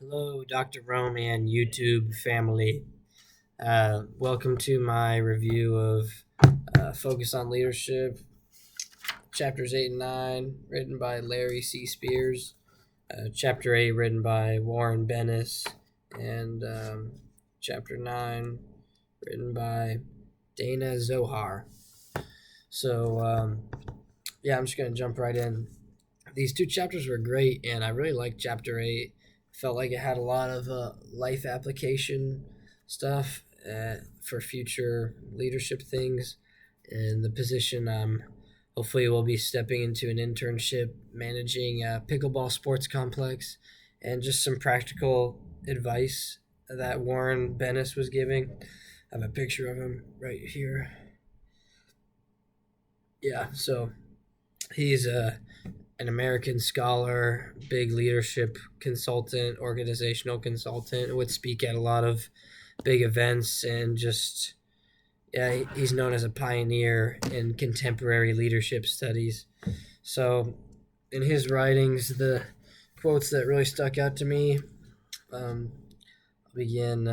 Hello, Dr. Rome and YouTube family. Welcome to my review of Focus on Leadership, chapters 8 and 9, written by Larry C. Spears, chapter 8, written by Warren Bennis, and chapter 9, written by Dana Zohar. So, I'm just going to jump right in. These two chapters were great, and I really liked chapter 8. Felt like it had a lot of life application stuff for future leadership things. And the position hopefully will be stepping into an internship managing a pickleball sports complex, and just some practical advice that Warren Bennis was giving. I have a picture of him right here. Yeah, so he's an American scholar, big leadership consultant, organizational consultant, would speak at a lot of big events, and just, yeah, he's known as a pioneer in contemporary leadership studies. So, in his writings, the quotes that really stuck out to me, I'll begin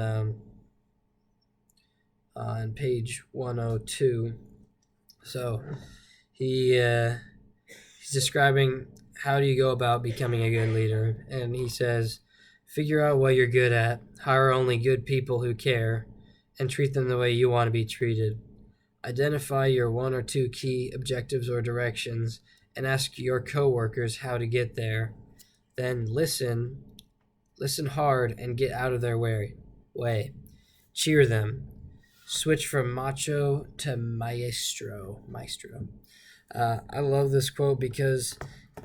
on page 102. So, he he's describing how do you go about becoming a good leader, and he says, figure out what you're good at, hire only good people who care, and treat them the way you want to be treated. Identify your one or two key objectives or directions, and ask your coworkers how to get there. Then listen hard, and get out of their way. Cheer them. Switch from macho to maestro. I love this quote because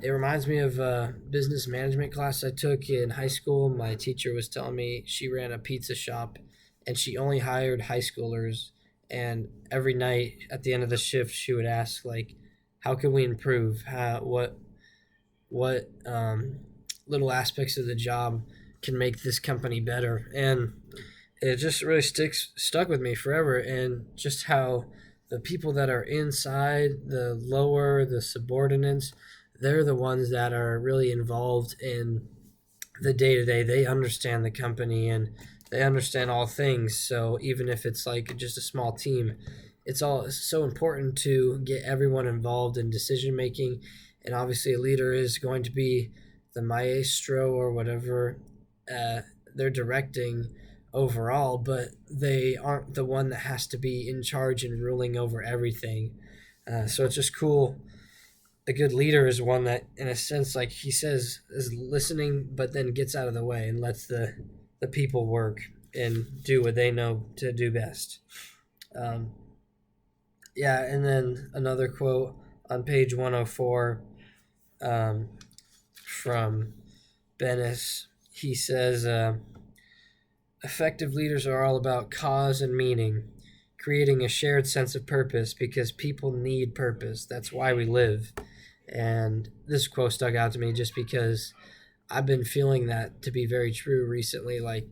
it reminds me of a business management class I took in high school. My teacher was telling me she ran a pizza shop, and she only hired high schoolers. And every night at the end of the shift, she would ask, like, how can we improve? What little aspects of the job can make this company better? And it just really stuck with me forever. And just how the people that are inside, the subordinates, they're the ones that are really involved in the day to day. They understand the company, and they understand all things. So even if it's like just a small team, it's all so important to get everyone involved in decision making. And obviously, a leader is going to be the maestro or whatever they're directing overall, but they aren't the one that has to be in charge and ruling over everything. So it's just cool. A good leader is one that, in a sense, like he says, is listening, but then gets out of the way and lets the people work and do what they know to do best. Um, yeah, and then another quote on page 104 um, from Bennis. He says, effective leaders are all about cause and meaning, creating a shared sense of purpose because people need purpose. That's why we live. And this quote stuck out to me just because I've been feeling that to be very true recently. Like,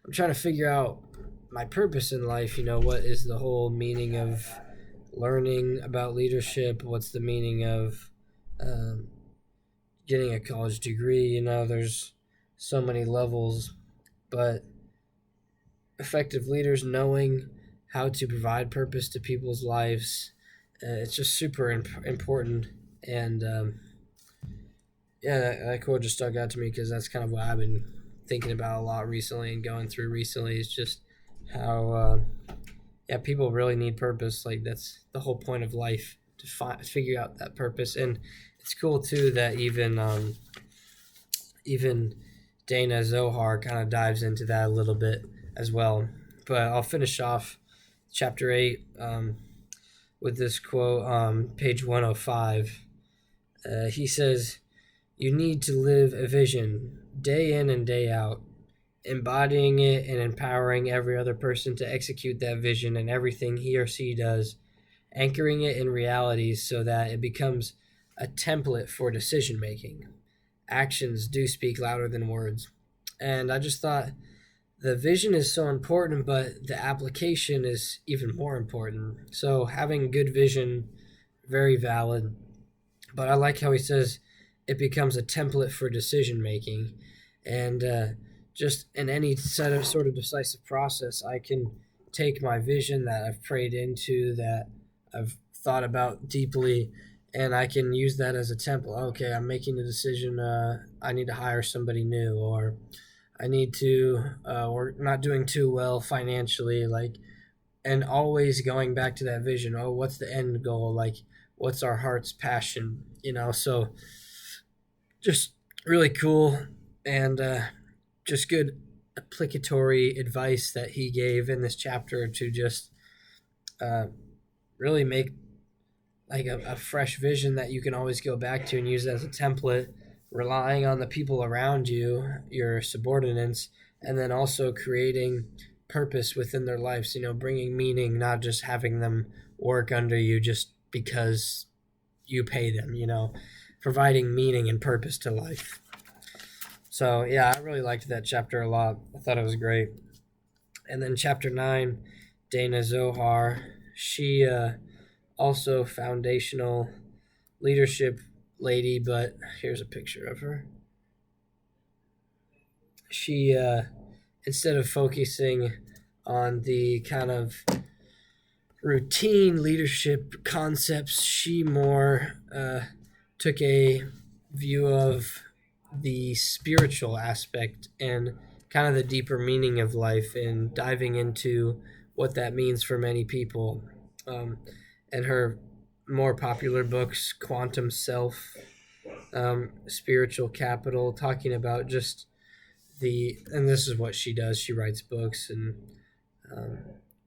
I'm trying to figure out my purpose in life. What is the whole meaning of learning about leadership? What's the meaning of um, getting a college degree? There's so many levels, but effective leaders knowing how to provide purpose to people's lives, it's just super important. And yeah, that quote just stuck out to me because that's kind of what I've been thinking about a lot recently and going through recently, is just how yeah, people really need purpose. Like, that's the whole point of life, to figure out that purpose. And it's cool too that even Dana Zohar kind of dives into that a little bit as well. But I'll finish off chapter 8 with this quote on page 105. He says, you need to live a vision day in and day out, embodying it and empowering every other person to execute that vision in everything he or she does, anchoring it in realities so that it becomes a template for decision making. Actions do speak louder than words. And I just thought the vision is so important, but the application is even more important. So having good vision, very valid. But I like how he says it becomes a template for decision making. And just in any sort of decisive process, I can take my vision that I've prayed into, that I've thought about deeply, and I can use that as a template. Okay, I'm making a decision. I need to hire somebody new, or I need to. We're not doing too well financially, like, and always going back to that vision. Oh, what's the end goal? Like, what's our heart's passion? So just really cool, and just good applicatory advice that he gave in this chapter to just uh, really make like a fresh vision that you can always go back to and use as a template, relying on the people around you, your subordinates, and then also creating purpose within their lives, bringing meaning, not just having them work under you just because you pay them, providing meaning and purpose to life. So, yeah, I really liked that chapter a lot. I thought it was great. And then chapter 9, Dana Zohar, she also foundational leadership lady, but here's a picture of her. She, instead of focusing on the kind of routine leadership concepts, she more took a view of the spiritual aspect and kind of the deeper meaning of life, and diving into what that means for many people. And her more popular books, Quantum Self, Spiritual Capital, talking about just and this is what she does. She writes books, and so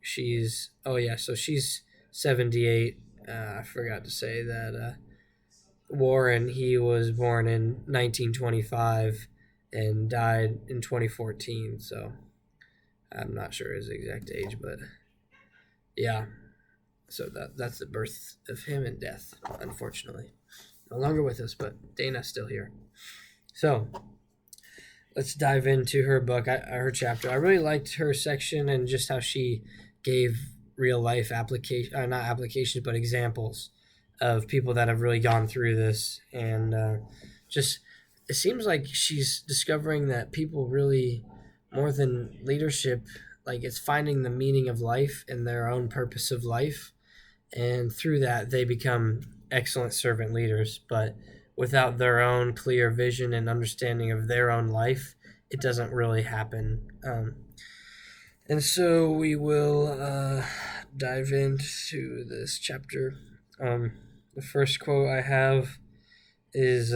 she's 78. I forgot to say that Warren, he was born in 1925 and died in 2014, so I'm not sure his exact age, but yeah. So that's the birth of him and death, unfortunately. No longer with us, but Dana's still here. So let's dive into her book, her chapter. I really liked her section and just how she gave real life not applications, but examples of people that have really gone through this. And just, it seems like she's discovering that people really, more than leadership, like, it's finding the meaning of life and their own purpose of life. And through that, they become excellent servant leaders. But without their own clear vision and understanding of their own life, it doesn't really happen. And so we will dive into this chapter. The first quote I have is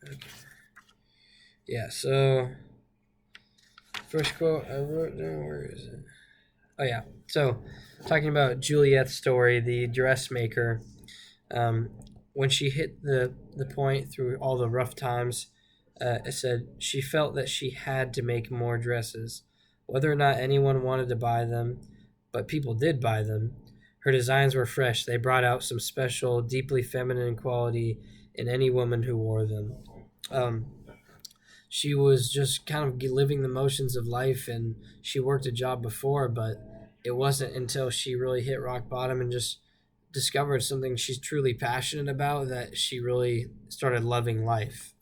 Okay. Yeah, so first quote I wrote down, where is it? Oh, yeah. So, talking about Juliet's story, the dressmaker, when she hit the point through all the rough times, it said she felt that she had to make more dresses, whether or not anyone wanted to buy them, but people did buy them. Her designs were fresh. They brought out some special, deeply feminine quality in any woman who wore them. She was just kind of living the motions of life, and she worked a job before, but it wasn't until she really hit rock bottom and just discovered something she's truly passionate about that she really started loving life,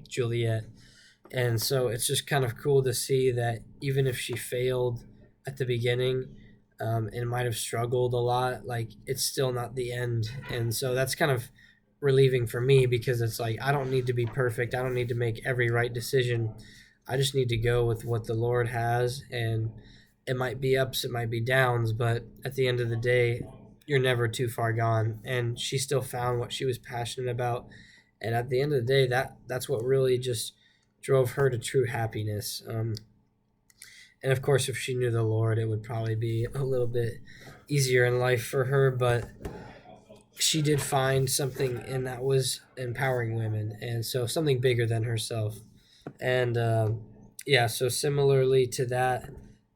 Juliet. And so it's just kind of cool to see that even if she failed at the beginning, and might have struggled a lot, like, it's still not the end. And so that's kind of relieving for me, because it's like, I don't need to be perfect. I don't need to make every right decision. I just need to go with what the Lord has, and it might be ups, it might be downs, but at the end of the day, you're never too far gone. And she still found what she was passionate about, and at the end of the day, that's what really just drove her to true happiness. And of course, if she knew the Lord, it would probably be a little bit easier in life for her, but she did find something, and that was empowering women, and so something bigger than herself. And so similarly to that,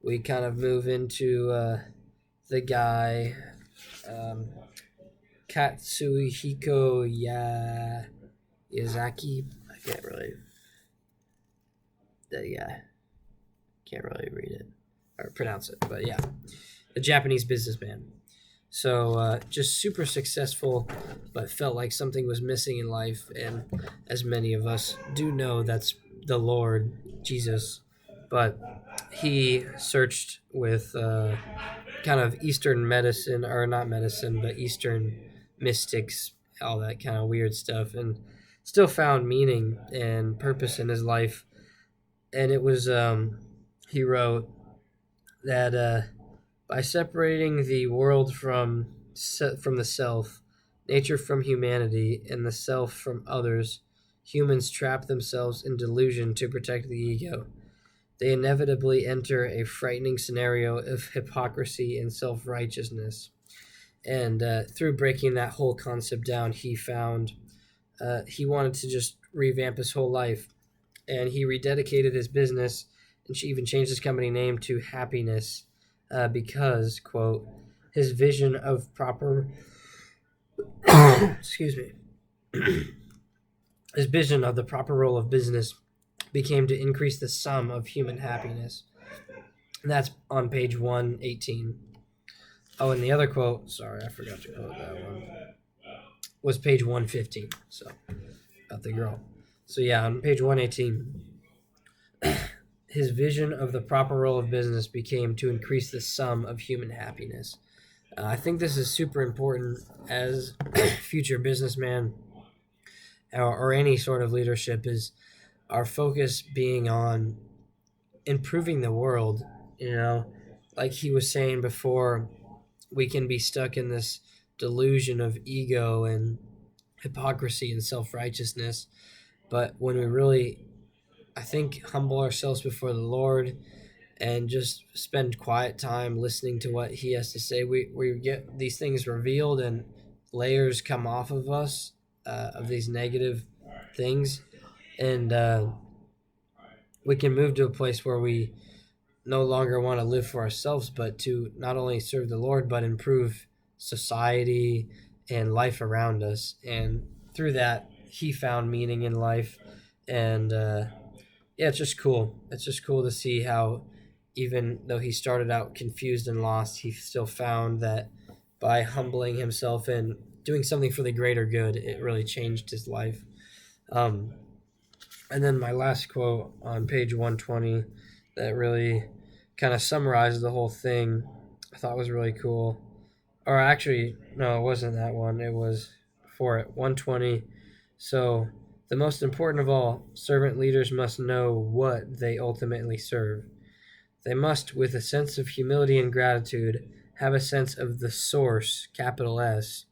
we kind of move into the guy, Katsuhiko Yazaki. I can't really. That guy. Can't really read it or pronounce it, but yeah, a Japanese businessman. So just super successful, but felt like something was missing in life. And as many of us do know, that's the Lord Jesus. But he searched with kind of Eastern medicine, or not medicine, but Eastern mystics, all that kind of weird stuff, and still found meaning and purpose in his life. And it was, he wrote that by separating the world from the self, nature from humanity, and the self from others, humans trap themselves in delusion to protect the ego. They inevitably enter a frightening scenario of hypocrisy and self righteousness. And through breaking that whole concept down, he found he wanted to just revamp his whole life. And he rededicated his business, and she even changed his company name to Happiness because, quote, his vision of proper, excuse me, his vision of the proper role of business became to increase the sum of human happiness. And that's on page 118. Oh, and the other quote, sorry, I forgot to quote that one, was page 115. So, about the girl. So, yeah, on page 118, his vision of the proper role of business became to increase the sum of human happiness. I think this is super important as future businessman or any sort of leadership, is our focus being on improving the world. You know, like he was saying before, we can be stuck in this delusion of ego and hypocrisy and self-righteousness, but when we really, I think, humble ourselves before the Lord and just spend quiet time listening to what he has to say, we get these things revealed and layers come off of us of these negative things, and we can move to a place where we no longer want to live for ourselves, but to not only serve the Lord, but improve society and life around us. And through that, he found meaning in life. And yeah, it's just cool. It's just cool to see how, even though he started out confused and lost, he still found that by humbling himself and doing something for the greater good, it really changed his life. Um, and then my last quote on page 120 that really kind of summarized the whole thing, I thought was really cool. Or actually, no, it wasn't that one. It was for it, 120. So, the most important of all, servant leaders must know what they ultimately serve. They must, with a sense of humility and gratitude, have a sense of the source, capital S,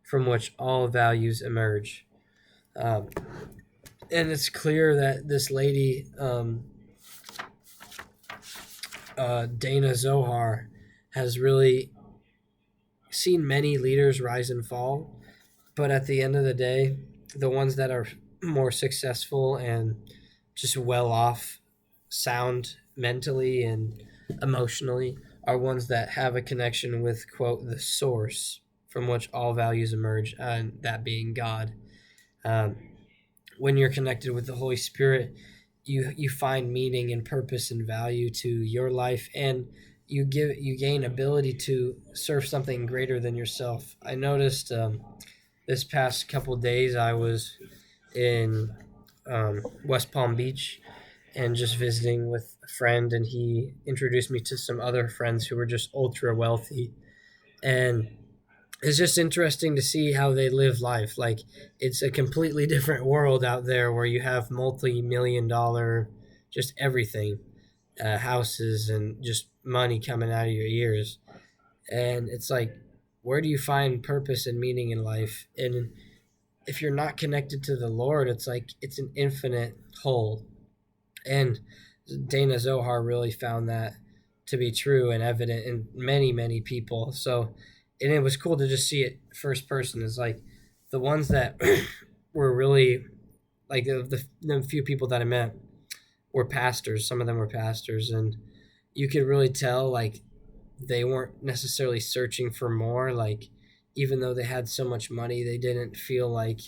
from which all values emerge. Um, and it's clear that this lady, Dana Zohar, has really seen many leaders rise and fall, but at the end of the day, the ones that are more successful and just well off, sound mentally and emotionally, are ones that have a connection with, quote, the source from which all values emerge, and that being God. Um, when you're connected with the Holy Spirit, you find meaning and purpose and value to your life, and you gain ability to serve something greater than yourself. I noticed this past couple days I was in West Palm Beach and just visiting with a friend, and he introduced me to some other friends who were just ultra wealthy, and it's just interesting to see how they live life. Like, it's a completely different world out there where you have multi-million dollar, just everything, houses and just money coming out of your ears. And it's like, where do you find purpose and meaning in life? And if you're not connected to the Lord, it's like it's an infinite hole. And Dana Zohar really found that to be true and evident in many, many people. So, and it was cool to just see it first person. It's like the ones that were really, like the few people that I met were pastors. Some of them were pastors, and you could really tell like they weren't necessarily searching for more. Like, even though they had so much money, they didn't feel like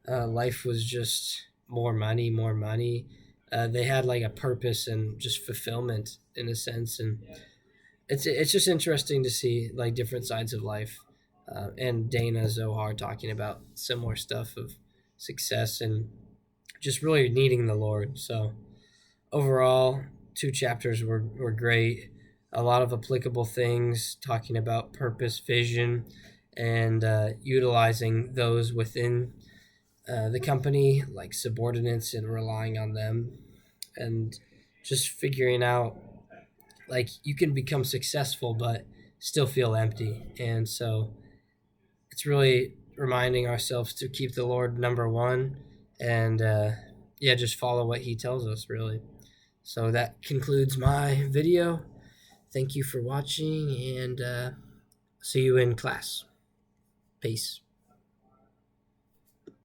life was just more money, more money. They had like a purpose and just fulfillment in a sense, and it's just interesting to see like different sides of life. and Dana Zohar talking about similar stuff of success and just really needing the Lord. So overall, 2 chapters were great. A lot of applicable things talking about purpose, vision, and utilizing those within the company, like subordinates, and relying on them, and just figuring out like you can become successful but still feel empty. And so it's really reminding ourselves to keep the Lord number one, and yeah, just follow what He tells us, really. So that concludes my video. Thank you for watching, and see you in class. Peace.